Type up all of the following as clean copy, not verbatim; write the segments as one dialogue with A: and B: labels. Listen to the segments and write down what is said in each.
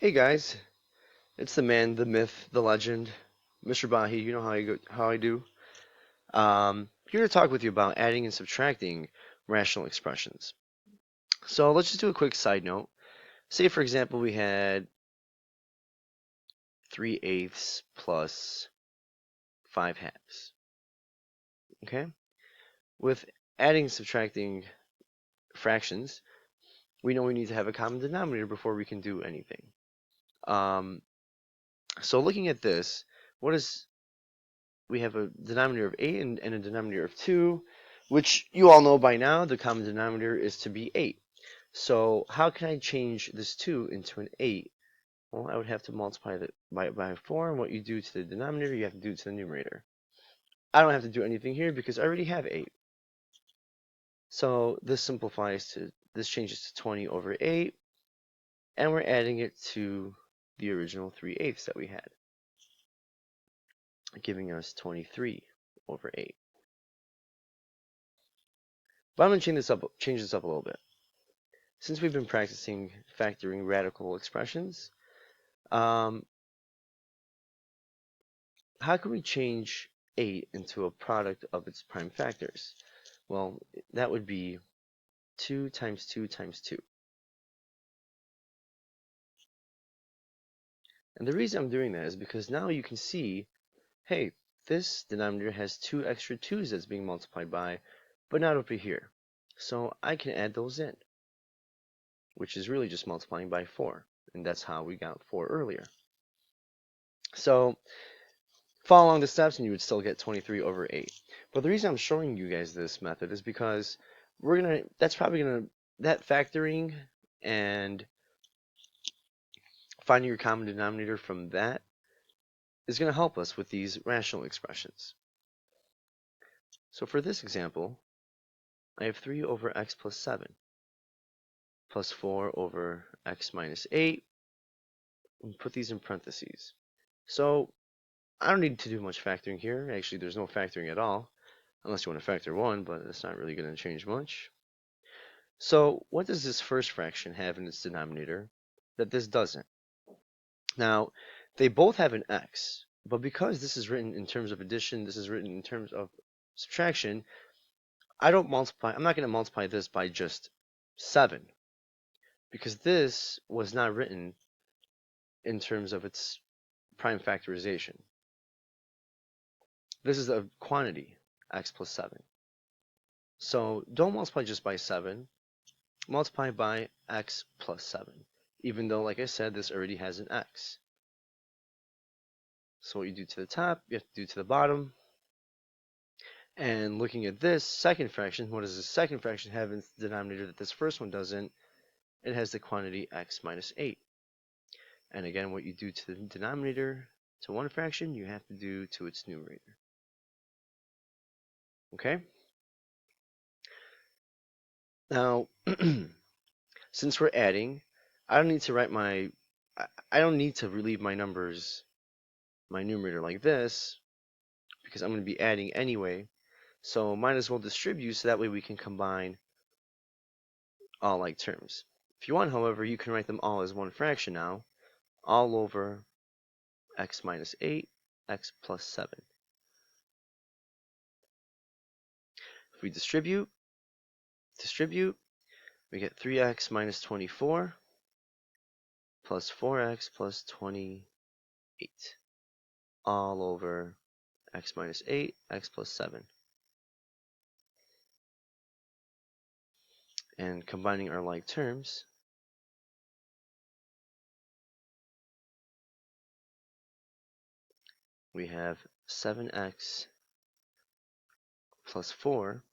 A: Hey guys, it's the man, the myth, the legend, Mr. Bahi. You know how I do. Here to talk with you about adding and subtracting rational expressions. So let's just do a quick side note. Say for example we had 3/8 plus 5/2. Okay? With adding and subtracting fractions, we know we need to have a common denominator before we can do anything. Um, so looking at this, what is we have a denominator of 8 and a denominator of 2, which you all know by now the common denominator is to be 8. So how can I change this 2 into an 8? Well, I would have to multiply it by 4, and what you do to the denominator, you have to do to the numerator. I don't have to do anything here because I already have 8. So this changes to 20 over 8, and we're adding it to the original 3/8 that we had, giving us 23 over 8. But I'm going to change this up a little bit. Since we've been practicing factoring radical expressions, how can we change 8 into a product of its prime factors? Well, that would be 2 times 2 times 2. And the reason I'm doing that is because now you can see, hey, this denominator has 2 extra 2's that's being multiplied by, but not over here. So I can add those in, which is really just multiplying by 4. And that's how we got 4 earlier. So follow along the steps and you would still get 23 over 8. But the reason I'm showing you guys this method is because that factoring and finding your common denominator from that is going to help us with these rational expressions. So for this example, I have 3 over x plus 7 plus 4 over x minus 8, and put these in parentheses. So I don't need to do much factoring here. Actually, there's no factoring at all, unless you want to factor 1, but it's not really going to change much. So what does this first fraction have in its denominator that this doesn't? Now, they both have an x, but because this is written in terms of addition, this is written in terms of subtraction, I'm not going to multiply this by just 7, because this was not written in terms of its prime factorization. This is a quantity, x plus 7. So don't multiply just by 7, multiply by x plus 7, even though, like I said, this already has an x. So what you do to the top, you have to do to the bottom. And looking at this second fraction, what does the second fraction have in its denominator that this first one doesn't? It has the quantity x minus 8. And again, what you do to the denominator to one fraction, you have to do to its numerator. Okay? Now, since we're adding, I don't need to relieve my numbers, my numerator like this, because I'm going to be adding anyway. So might as well distribute so that way we can combine all like terms. If you want, however, you can write them all as one fraction now, all over x minus 8, x plus 7. If we distribute, we get 3x minus 24 plus 4x plus 28, all over x minus 8, x plus 7. And combining our like terms, we have 7x plus 4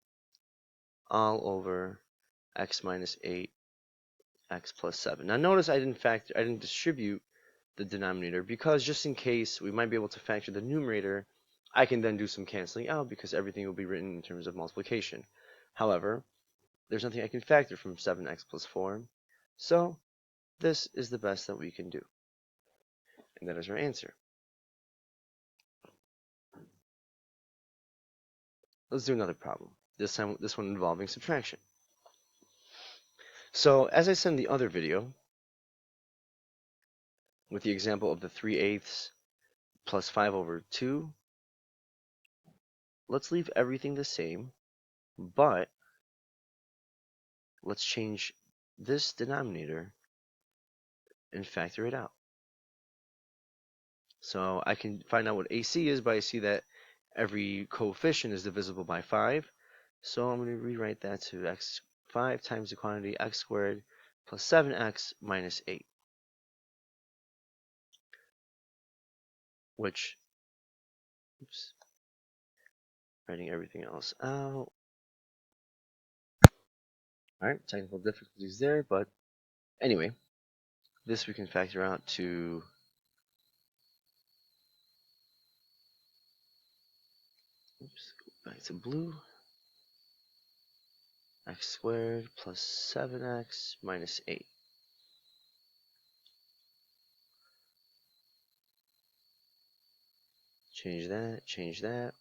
A: all over x minus 8, x plus 7. Now notice I didn't distribute the denominator because just in case we might be able to factor the numerator, I can then do some canceling out because everything will be written in terms of multiplication. However, there's nothing I can factor from 7x plus 4, so this is the best that we can do. And that is our answer. Let's do another problem. This one involving subtraction. So as I said in the other video, with the example of the 3/8 plus 5/2, let's leave everything the same, but let's change this denominator and factor it out. So I can find out what AC is, but I see that every coefficient is divisible by 5. So I'm going to rewrite that to x5 times the quantity x squared plus 7x minus 8. Which, oops, writing everything else out. Alright, technical difficulties there, but anyway, this we can factor out to go back to blue. X squared plus 7x minus 8. Change that.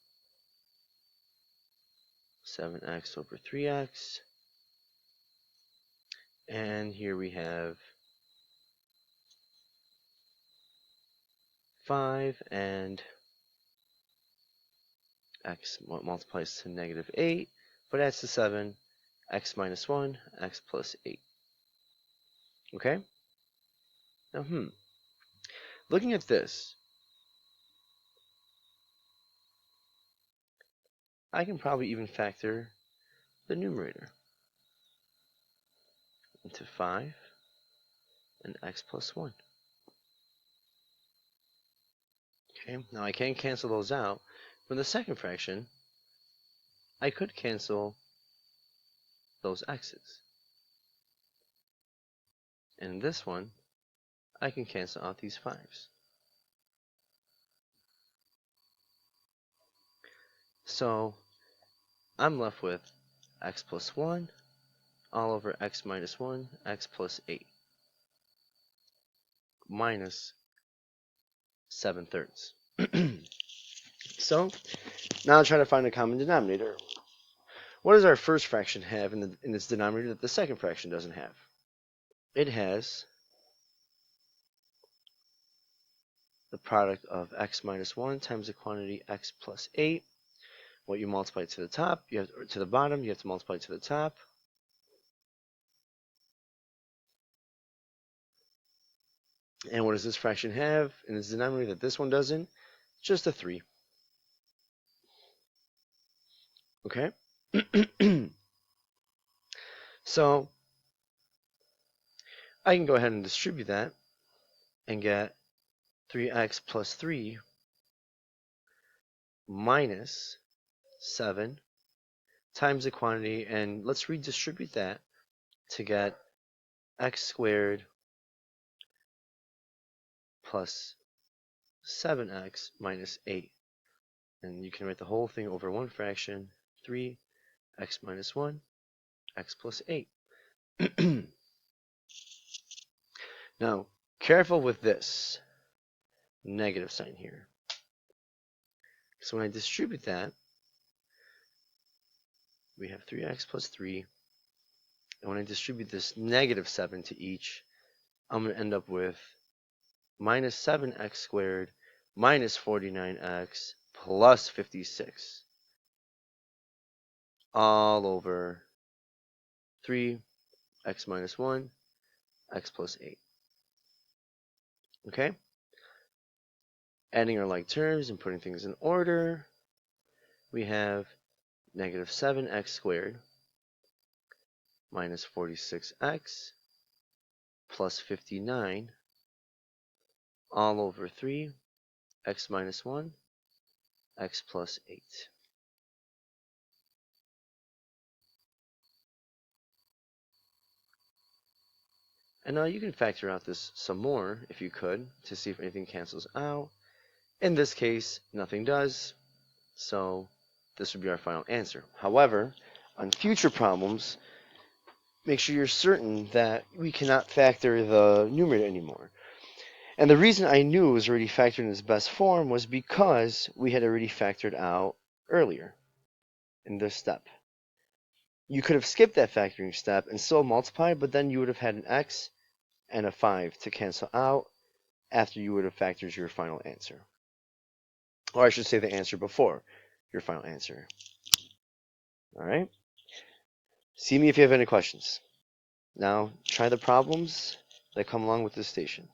A: 7x over 3x. And here we have 5 and x multiplies to negative 8, but adds to 7, x minus 1, x plus 8. Okay? Now, looking at this, I can probably even factor the numerator into 5 and x plus 1. Okay, now I can't cancel those out. But in the second fraction, I could cancel those x's. And in this one, I can cancel out these 5's. So I'm left with x plus 1 all over x minus 1, x plus 8, minus 7/3. So now try to find a common denominator. What does our first fraction have in its denominator that the second fraction doesn't have? It has the product of x minus 1 times the quantity x plus 8. What you multiply to the top, to the bottom, you have to multiply to the top. And what does this fraction have in its denominator that this one doesn't? Just a 3. Okay? So I can go ahead and distribute that and get 3x plus 3 minus 7 times the quantity, and let's redistribute that to get x squared plus 7x minus 8. And you can write the whole thing over one fraction, 3x minus 1, x plus 8. Now, careful with this negative sign here. So when I distribute that, we have 3x plus 3. And when I distribute this negative 7 to each, I'm going to end up with minus 7x squared minus 49x plus 56 all over 3x minus 1, x plus 8. Okay? Adding our like terms and putting things in order, we have negative 7x squared minus 46x plus 59 all over 3x minus 1, x plus 8. And now you can factor out this some more if you could to see if anything cancels out. In this case, nothing does, so this would be our final answer. However, on future problems, make sure you're certain that we cannot factor the numerator anymore. And the reason I knew it was already factored in its best form was because we had already factored out earlier in this step. You could have skipped that factoring step and still multiplied, but then you would have had an x and a 5 to cancel out, after you would have factored your final answer. Or I should say the answer before your final answer. All right? See me if you have any questions. Now, try the problems that come along with this station.